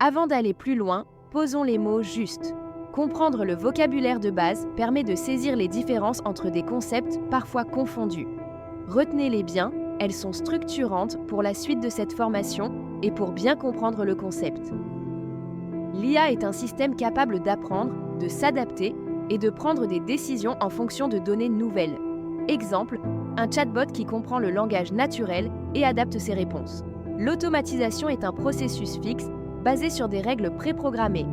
Avant d'aller plus loin, posons les mots justes. Comprendre le vocabulaire de base permet de saisir les différences entre des concepts parfois confondus. Retenez-les bien, elles sont structurantes pour la suite de cette formation et pour bien comprendre le concept. L'IA est un système capable d'apprendre, de s'adapter et de prendre des décisions en fonction de données nouvelles. Exemple, un chatbot qui comprend le langage naturel et adapte ses réponses. L'automatisation est un processus fixe basé sur des règles préprogrammées.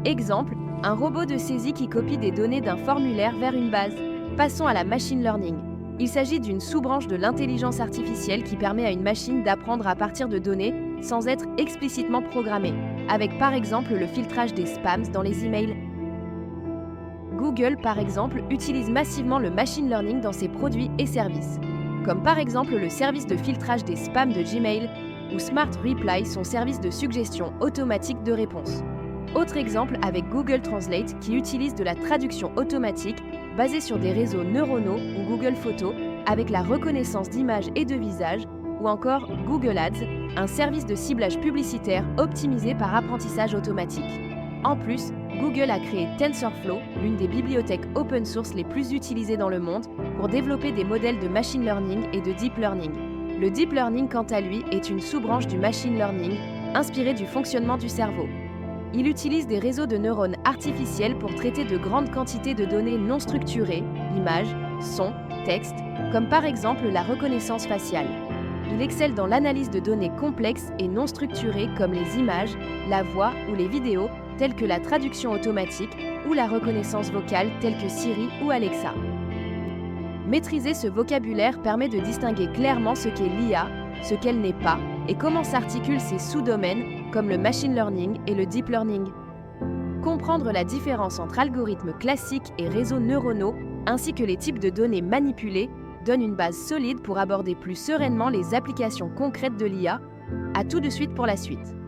Exemple, un robot de saisie qui copie des données d'un formulaire vers une base. Passons à la machine learning. Il s'agit d'une sous-branche de l'intelligence artificielle qui permet à une machine d'apprendre à partir de données sans être explicitement programmée, avec par exemple le filtrage des spams dans les emails. Google, par exemple, utilise massivement le machine learning dans ses produits et services, comme par exemple le service de filtrage des spams de Gmail ou Smart Reply, son service de suggestion automatique de réponses. Autre exemple avec Google Translate qui utilise de la traduction automatique basée sur des réseaux neuronaux ou Google Photos avec la reconnaissance d'images et de visages, ou encore Google Ads, un service de ciblage publicitaire optimisé par apprentissage automatique. En plus, Google a créé TensorFlow, l'une des bibliothèques open source les plus utilisées dans le monde, pour développer des modèles de machine learning et de deep learning. Le deep learning, quant à lui, est une sous-branche du machine learning, inspirée du fonctionnement du cerveau. Il utilise des réseaux de neurones artificiels pour traiter de grandes quantités de données non structurées, images, sons, textes, comme par exemple la reconnaissance faciale. Il excelle dans l'analyse de données complexes et non structurées comme les images, la voix ou les vidéos, telles que la traduction automatique ou la reconnaissance vocale telle que Siri ou Alexa. Maîtriser ce vocabulaire permet de distinguer clairement ce qu'est l'IA, ce qu'elle n'est pas, et comment s'articulent ces sous-domaines comme le machine learning et le deep learning. Comprendre la différence entre algorithmes classiques et réseaux neuronaux, ainsi que les types de données manipulées, donne une base solide pour aborder plus sereinement les applications concrètes de l'IA. À tout de suite pour la suite.